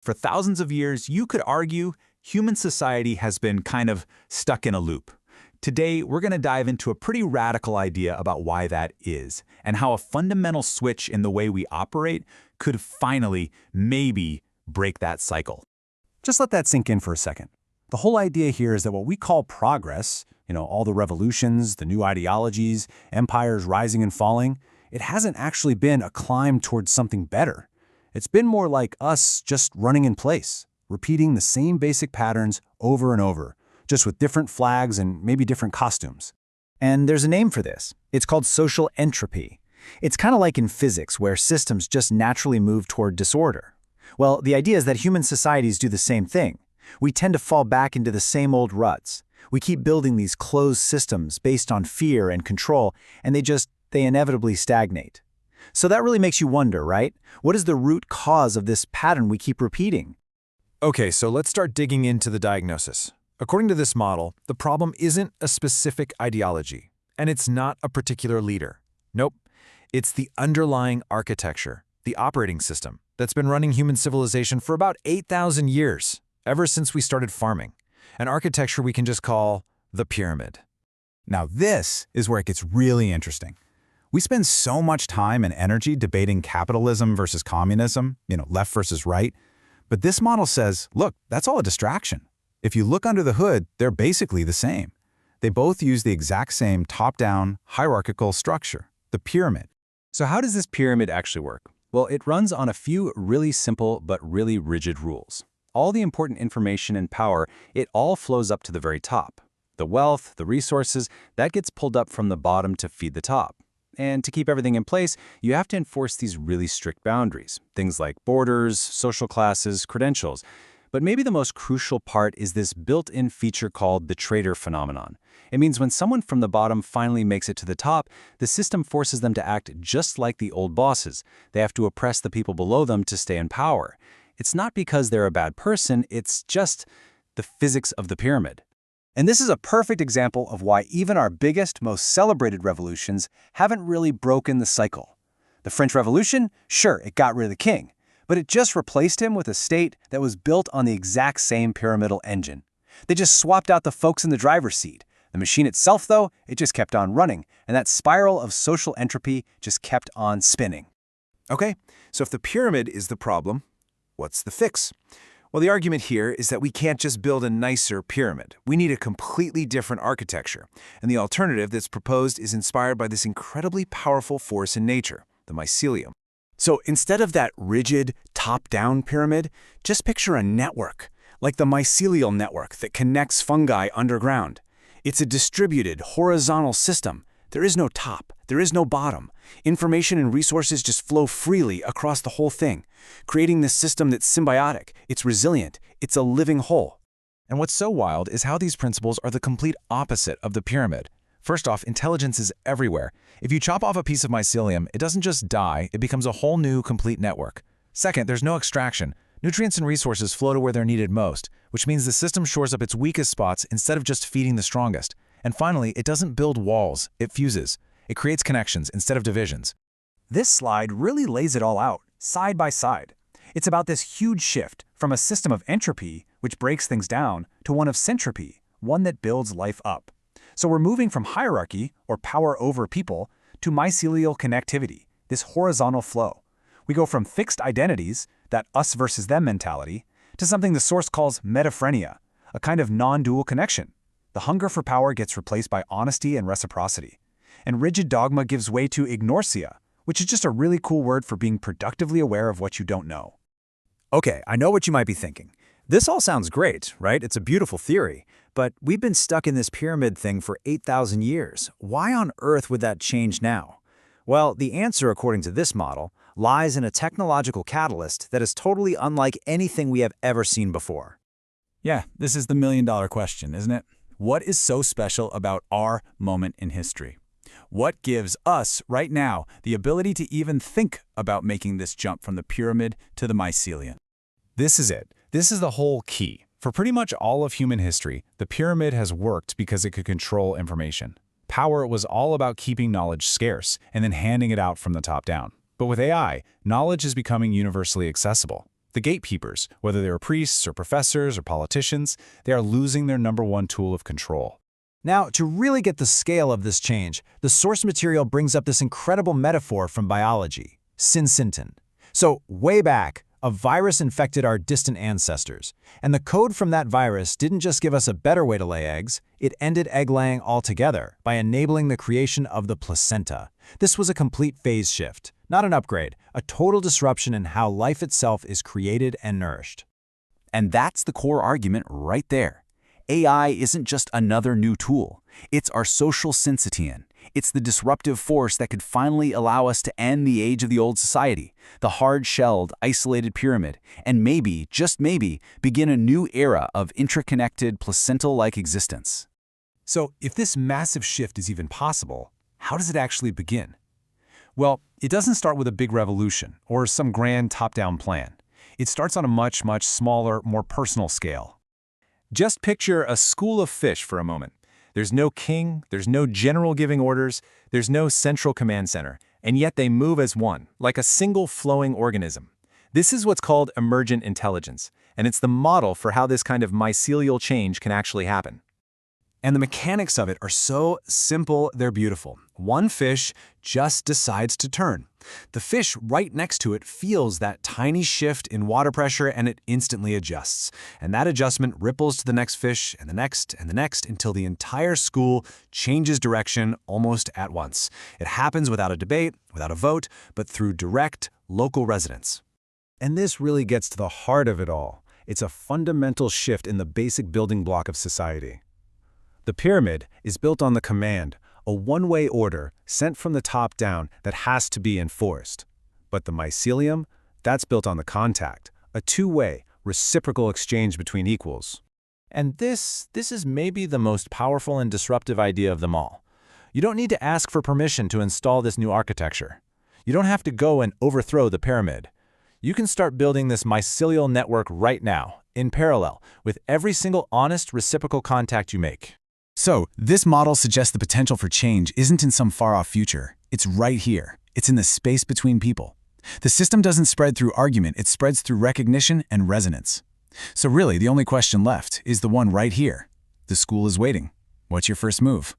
For thousands of years, you could argue human society has been kind of stuck in a loop. Today, we're going to dive into a pretty radical idea about why that is, and how a fundamental switch in the way we operate could finally, maybe, break that cycle. Just let that sink in for a second. The whole idea here is that what we call progress, all the revolutions, the new ideologies, empires rising and falling, it hasn't actually been a climb towards something better. It's been more like us just running in place, repeating the same basic patterns over and over, just with different flags and maybe different costumes. And there's a name for this. It's called social entropy. It's kind of like in physics, where systems just naturally move toward disorder. Well, the idea is that human societies do the same thing. We tend to fall back into the same old ruts. We keep building these closed systems based on fear and control, and they inevitably stagnate. So that really makes you wonder, right? What is the root cause of this pattern we keep repeating? Okay, so let's start digging into the diagnosis. According to this model, the problem isn't a specific ideology, and it's not a particular leader. Nope, it's the underlying architecture, the operating system, that's been running human civilization for about 8,000 years, ever since we started farming. An architecture we can just call the pyramid. Now this is where it gets really interesting. We spend so much time and energy debating capitalism versus communism, left versus right. But this model says, look, that's all a distraction. If you look under the hood, they're basically the same. They both use the exact same top-down hierarchical structure, the pyramid. So how does this pyramid actually work? Well, it runs on a few really simple but really rigid rules. All the important information and power, it all flows up to the very top. The wealth, the resources, that gets pulled up from the bottom to feed the top. And to keep everything in place, you have to enforce these really strict boundaries, things like borders, social classes, credentials. But maybe the most crucial part is this built-in feature called the traitor phenomenon. It means when someone from the bottom finally makes it to the top, the system forces them to act just like the old bosses. They have to oppress the people below them to stay in power. It's not because they're a bad person, it's just the physics of the pyramid. And this is a perfect example of why even our biggest, most celebrated revolutions haven't really broken the cycle. The French Revolution, sure, it got rid of the king, but it just replaced him with a state that was built on the exact same pyramidal engine. They just swapped out the folks in the driver's seat. The machine itself, though, it just kept on running, and that spiral of social entropy just kept on spinning. Okay, so if the pyramid is the problem, what's the fix? Well, the argument here is that we can't just build a nicer pyramid. We need a completely different architecture. And the alternative that's proposed is inspired by this incredibly powerful force in nature, the mycelium. So instead of that rigid, top-down pyramid, just picture a network, like the mycelial network that connects fungi underground. It's a distributed, horizontal system. There is no top, there is no bottom. Information and resources just flow freely across the whole thing, creating this system that's symbiotic, it's resilient, it's a living whole. And what's so wild is how these principles are the complete opposite of the pyramid. First off, intelligence is everywhere. If you chop off a piece of mycelium, it doesn't just die, it becomes a whole new, complete network. Second, there's no extraction. Nutrients and resources flow to where they're needed most, which means the system shores up its weakest spots instead of just feeding the strongest. And finally, it doesn't build walls, it fuses. It creates connections instead of divisions. This slide really lays it all out, side by side. It's about this huge shift from a system of entropy, which breaks things down, to one of centropy, one that builds life up. So we're moving from hierarchy, or power over people, to mycelial connectivity, this horizontal flow. We go from fixed identities, that us versus them mentality, to something the source calls metaphrenia, a kind of non-dual connection. The hunger for power gets replaced by honesty and reciprocity. And rigid dogma gives way to ignorancia, which is just a really cool word for being productively aware of what you don't know. Okay, I know what you might be thinking. This all sounds great, right? It's a beautiful theory. But we've been stuck in this pyramid thing for 8,000 years. Why on earth would that change now? Well, the answer, according to this model, lies in a technological catalyst that is totally unlike anything we have ever seen before. Yeah, this is the million-dollar question, isn't it? What is so special about our moment in history? What gives us, right now, the ability to even think about making this jump from the pyramid to the mycelium? This is it. This is the whole key. For pretty much all of human history, the pyramid has worked because it could control information. Power was all about keeping knowledge scarce and then handing it out from the top down. But with AI, knowledge is becoming universally accessible. The gatekeepers, whether they were priests or professors or politicians, they are losing their #1 tool of control. Now, to really get the scale of this change, the source material brings up this incredible metaphor from biology, syncytin. So, way back, a virus infected our distant ancestors, and the code from that virus didn't just give us a better way to lay eggs, it ended egg-laying altogether by enabling the creation of the placenta. This was a complete phase shift, not an upgrade, a total disruption in how life itself is created and nourished. And that's the core argument right there. AI isn't just another new tool. It's our social syncytium. It's the disruptive force that could finally allow us to end the age of the old society, the hard-shelled, isolated pyramid, and maybe, just maybe, begin a new era of interconnected, placental-like existence. So, if this massive shift is even possible, how does it actually begin? Well, it doesn't start with a big revolution or some grand top-down plan. It starts on a much, much smaller, more personal scale. Just picture a school of fish for a moment. There's no king, there's no general giving orders, there's no central command center, and yet they move as one, like a single flowing organism. This is what's called emergent intelligence, and it's the model for how this kind of mycelial change can actually happen. And the mechanics of it are so simple, they're beautiful. One fish just decides to turn. The fish right next to it feels that tiny shift in water pressure and it instantly adjusts. And that adjustment ripples to the next fish and the next and the next until the entire school changes direction almost at once. It happens without a debate, without a vote, but through direct, local resonance. And this really gets to the heart of it all. It's a fundamental shift in the basic building block of society. The pyramid is built on the command, a one-way order sent from the top down that has to be enforced. But the mycelium, that's built on the contact, a two-way, reciprocal exchange between equals. And this is maybe the most powerful and disruptive idea of them all. You don't need to ask for permission to install this new architecture. You don't have to go and overthrow the pyramid. You can start building this mycelial network right now, in parallel, with every single honest reciprocal contact you make. So, this model suggests the potential for change isn't in some far-off future. It's right here. It's in the space between people. The system doesn't spread through argument, it spreads through recognition and resonance. So really, the only question left is the one right here. The school is waiting. What's your first move?